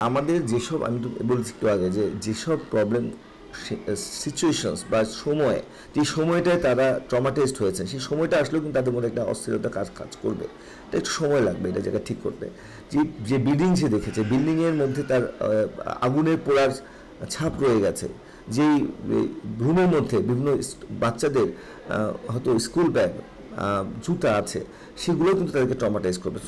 আমাদের যেসব আমি তো বলছি একটু আগে যে যেসব প্রবলেম সিচুয়েশনস বা সময় যে সময়টায় তারা ট্রমাটাইজড হয়েছে সেই সময়টা আসলেও কিন্তু তাদের মধ্যে একটা অস্থিরতা কাজ কাজ করবে। এটা একটু সময় লাগবে এটা জায়গা ঠিক করতে। যে যে বিল্ডিং সে দেখেছে বিল্ডিংয়ের মধ্যে তার আগুনের পোড়ার ছাপ রয়ে গেছে, যেই রুমের মধ্যে বিভিন্ন বাচ্চাদের হয়তো স্কুল ব্যাগ জুতা আছে, সেগুলো কিন্তু তাদেরকে ট্রমাটাইজ করবে।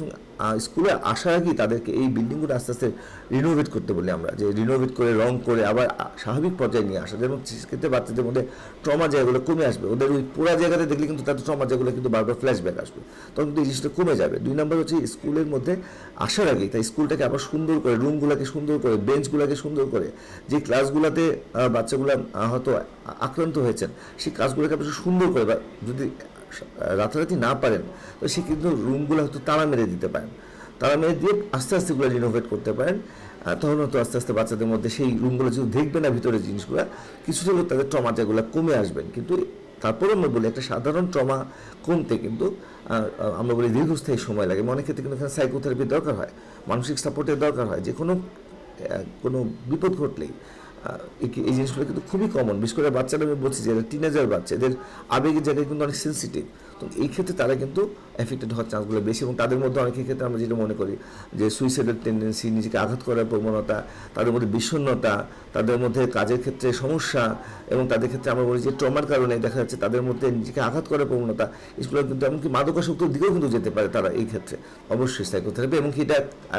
স্কুলে আসার আগেই তাদেরকে এই বিল্ডিংগুলো আস্তে আস্তে রিনোভেট করতে বলি আমরা, যে রিনোভেট করে রং করে আবার স্বাভাবিক পর্যায়ে নিয়ে আসা, যেমন সেক্ষেত্রে বাচ্চাদের মধ্যে ট্রমা জায়গাগুলো কমে আসবে। ওদের ওই পুরা জায়গাতে দেখলে কিন্তু তাদের ট্রমা জায়গাগুলো কিন্তু বারবার ফ্ল্যাশব্যাক আসবে, তখন কিন্তু এই জিনিসটা কমে যাবে। 2 নম্বর হচ্ছে স্কুলের মধ্যে আসার আগেই তাই স্কুলটাকে আবার সুন্দর করে, রুমগুলোকে সুন্দর করে, বেঞ্চগুলোকে সুন্দর করে, যে ক্লাসগুলোতে বাচ্চাগুলো হয়তো আক্রান্ত হয়েছেন সেই কাজগুলোকে আপনি সুন্দর করে, বা যদি রাতারাতি না পারেন তো সে কিন্তু রুমগুলো হয়তো তালা মেরে দিতে পারেন, তালা মেরে দিয়ে আস্তে আস্তে এগুলো রিনোভেট করতে পারেন। তখন হয়তো আস্তে আস্তে বাচ্চাদের মধ্যে সেই রুমগুলো যদি দেখবে না ভিতরে জিনিসগুলো, কিছুটা হলেও তাদের ট্রমা যেগুলো কমে আসবেন। কিন্তু তারপরে আমরা বলি একটা সাধারণ ট্রমা কমতে কিন্তু আমরা বলি দীর্ঘস্থায়ী সময় লাগে। অনেক ক্ষেত্রে কিন্তু এখানে সাইকোথেরাপির দরকার হয়, মানসিক সাপোর্টের দরকার হয়। যে কোনো বিপদ ঘটলেই এই জিনিসগুলো কিন্তু খুবই কমন। বিশেষ করে বাচ্চারা আমি বলছি যে টিনেজার বাচ্চা, এদের আবেগের জায়গায় কিন্তু অনেক সেন্সিটিভ, তো এই ক্ষেত্রে তারা কিন্তু এফেক্টেড হওয়ার চান্সগুলো বেশি। এবং তাদের মধ্যে অনেকের ক্ষেত্রে আমরা যেটা মনে করি যে সুইসাইডাল টেন্ডেন্সি, নিজেকে আঘাত করার প্রবণতা, তাদের মধ্যে বিষণ্ণতা, তাদের মধ্যে কাজের ক্ষেত্রে সমস্যা, এবং তাদের ক্ষেত্রে আমরা বলি যে ট্রমার কারণে দেখা যাচ্ছে তাদের মধ্যে নিজেকে আঘাত করার প্রবণতা, এগুলো কিন্তু এমনকি মাদকাসক্তির দিকেও কিন্তু যেতে পারে তারা। এই ক্ষেত্রে অবশ্যই সাইকোথেরাপি, এবং এটা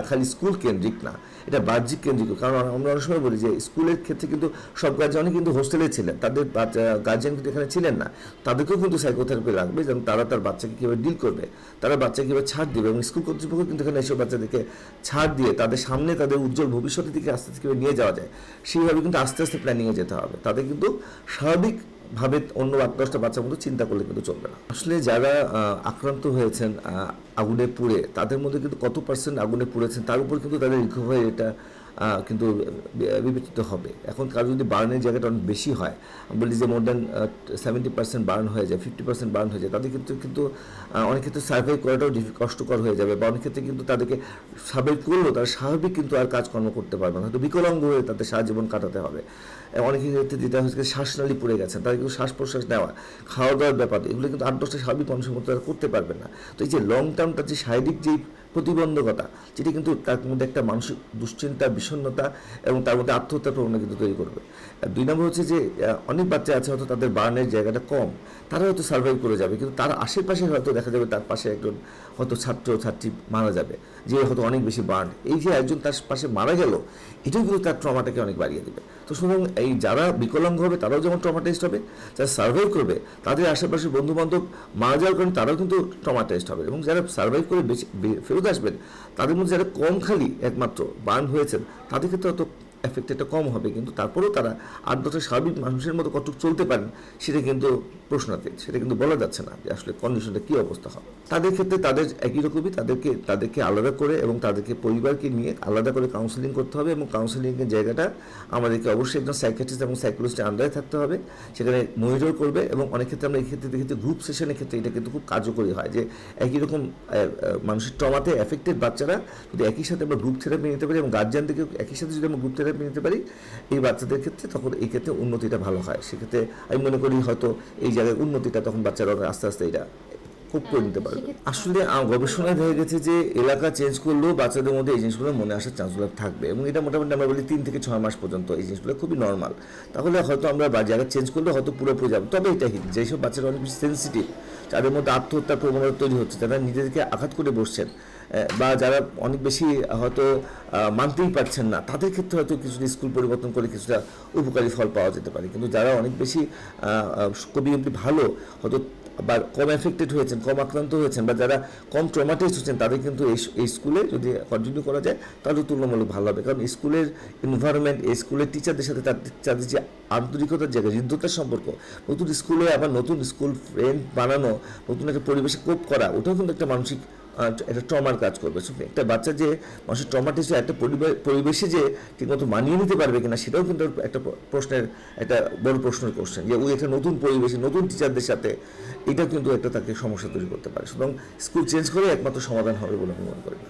খালি স্কুল কেন্দ্রিক না, এটা বাহ্যিক কেন্দ্রিক। কারণ আমরা অনেক সময় বলি যে স্কুলের ক্ষেত্রে কিন্তু সব গার্জিয়ানই কিন্তু হোস্টেলে ছিলেন, তাদের গার্জিয়ান কিন্তু এখানে ছিলেন না, তাদেরকেও কিন্তু সাইকোথেরাপি লাগবে, যেন তারা তার বাচ্চাকে কীভাবে ডিল করবে, তারা বাচ্চাকে কীভাবে ছাড় দেবে। এবং স্কুল কর্তৃপক্ষ কিন্তু এখানে এসব বাচ্চাদেরকে ছাড় দিয়ে তাদের সামনে তাদের উজ্জ্বল ভবিষ্যতের দিকে আস্তে আস্তে কীভাবে নিয়ে যাওয়া যায় সেইভাবে কিন্তু আস্তে আস্তে প্ল্যানিংয়ে যেতে হবে। তাদের কিন্তু স্বাভাবিকভাবে অন্য 8-10টা বাচ্চার মতো চিন্তা করলে কিন্তু চলবে না। আসলে যারা আক্রান্ত হয়েছেন আগুনে পুড়ে, তাদের মধ্যে কিন্তু কত পার্সেন্ট আগুনে পুড়েছেন তার উপর কিন্তু তাদের রিকভারি এটা কিন্তু বিবেচিত হবে। এখন কারো যদি বার্নের জায়গাটা অনেক বেশি হয়, বলি যে মোর দ্যান 70% বার্ন হয়ে যায়, 50% বার্ন হয়ে যায়, তাদের ক্ষেত্রে কিন্তু অনেক ক্ষেত্রে সার্ভাইভ করাটাও কষ্টকর হয়ে যাবে, বা অনেক ক্ষেত্রে কিন্তু তাদেরকে সার্ভাইভ করলেও তারা স্বাভাবিক কিন্তু আর কাজকর্ম করতে পারবে না, হয়তো বিকলাঙ্গ হয়ে তাদের সারা জীবন কাটাতে হবে। অনেকের ক্ষেত্রে যেটা হচ্ছে শ্বাসনালী পড়ে গেছেন, তাদের কিন্তু শ্বাস প্রশ্বাস নেওয়া, খাওয়া দাওয়ার ব্যাপার, এগুলো কিন্তু 8-10টা স্বাভাবিক মানুষের মতো তারা করতে পারবেন না। তো এই যে লং টার্মটা যে শারীরিক যেই প্রতিবন্ধকতা, যেটি কিন্তু তার মধ্যে একটা মানসিক দুশ্চিন্তা, বিষণ্ণতা এবং তার মধ্যে আত্মহত্যার প্রবণতা কিন্তু তৈরি করবে। 2 নম্বর হচ্ছে যে অনেক বাচ্চা আছে হয়তো তাদের বার্নের জায়গাটা কম, তারা হয়তো সার্ভাইভ করে যাবে, কিন্তু তার আশেপাশে হয়তো দেখা যাবে তার পাশে একজন হয়তো ছাত্র ছাত্রী মারা যাবে, যে হয়তো অনেক বেশি বার্ন, এই যে একজন তার পাশে মারা গেল এটাও কিন্তু তার ট্রমাটাকে অনেক বাড়িয়ে দেবে। তো সুতরাং এই যারা বিকলাঙ্গ হবে তারাও যেমন ট্রমাটাইজড হবে, যারা সার্ভাইভ করবে তাদের আশেপাশে বন্ধুবান্ধব মারা যাওয়ার কারণে তারাও কিন্তু ট্রমাটাইজড হবে, এবং যারা সার্ভাইভ করে বেশি ফেরত আসবেন তাদের মধ্যে যারা কম খালি একমাত্র বার্ন হয়েছেন তাদের ক্ষেত্রে হয়তো এফেক্টটা কম হবে, কিন্তু তারপরেও তারা 8-10টা স্বাভাবিক মানুষের মতো কতটুকু চলতে পারেন সেটা কিন্তু প্রশ্নাতীত, সেটা কিন্তু বলা যাচ্ছে না যে আসলে কন্ডিশনটা কী অবস্থা হবে। তাদের ক্ষেত্রে তাদের একই রকমই তাদেরকে আলাদা করে এবং তাদেরকে পরিবারকে নিয়ে আলাদা করে কাউন্সেলিং করতে হবে, এবং কাউন্সেলিংয়ের জায়গাটা আমাদেরকে অবশ্যই একজন সাইকিয়াট্রিস্ট এবং সাইকোলজিস্টের আন্ডারে থাকতে হবে, সেখানে মনিটর করবে। এবং অনেক ক্ষেত্রে আমরা এই ক্ষেত্রে দেখেছি গ্রুপ সেশনের ক্ষেত্রে এটা কিন্তু খুব কার্যকরী হয়, যে একই রকম মানুষের ট্রমাতে এফেক্টেড বাচ্চারা যদি একই সাথে আমরা গ্রুপ থেরাপি নিতে পারি এবং গার্জিয়ানদেরকে একই সাথে যদি আমরা গ্রুপ থেরাপি নিতে পারি এই বাচ্চাদের ক্ষেত্রে, তখন এই ক্ষেত্রে উন্নতিটা ভালো হয়। সেক্ষেত্রে আমি মনে করি হয়তো এই জায়গায় উন্নতিটা তখন বাচ্চারা আস্তে আস্তে এটা খুব করে নিতে পারবে। আসলে গবেষণায় দেখা গেছে যে এলাকা চেঞ্জ করলেও বাচ্চাদের মধ্যে এই জিনিসগুলো মনে আসার চান্সগুলো থাকবে, এবং এটা মোটামুটি আমরা বলি 3 থেকে 6 মাস পর্যন্ত এই জিনিসগুলো খুবই নর্মাল। তাহলে হয়তো আমরা জায়গা চেঞ্জ করলে হয়তো পুরোপুরি যাবো। তবে এটা যেসব বাচ্চারা অনেক বেশি সেন্সিটিভ, যাদের মধ্যে আত্মহত্যার প্রবণতা তৈরি হচ্ছে, যারা নিজেদেরকে আঘাত করে বসছেন, বা যারা অনেক বেশি হয়তো মানতেই পারছেন না, তাদের ক্ষেত্রে হয়তো কিছুটা স্কুল পরিবর্তন করে কিছুটা উপকারী ফল পাওয়া যেতে পারে। কিন্তু যারা অনেক বেশি খুবই ভালো হয়তো বা কম এফেক্টেড হয়েছেন, কম আক্রান্ত হয়েছেন, বা যারা কম ট্রমাটাইজড হচ্ছেন, তাদের কিন্তু এই স্কুলে যদি কন্টিনিউ করা যায় তাহলে তুলনামূলক ভালো হবে। কারণ স্কুলের এনভায়রনমেন্ট, এই স্কুলের টিচারদের সাথে তাদের যে আন্তরিকতার জায়গা, হৃদ্যতার সম্পর্ক, নতুন স্কুলে আবার নতুন স্কুল ফ্রেন্ড বানানো, নতুন একটা পরিবেশে কোপ করা, ওটাও কিন্তু একটা মানসিক একটা ট্রমার কাজ করবে। একটা বাচ্চা যে মানুষের ট্রমাটিস একটা পরিবেশে যে ঠিকমতো মানিয়ে নিতে পারবে কিনা সেটাও কিন্তু একটা প্রশ্নের, একটা বড় প্রশ্নের কোশ্চেন, যে ওই একটা নতুন পরিবেশে নতুন টিচারদের সাথে এটা কিন্তু একটা তাকে সমস্যা তৈরি করতে পারে। সুতরাং স্কুল চেঞ্জ করে একমাত্র সমাধান হবে বলে আমি মনে করি না।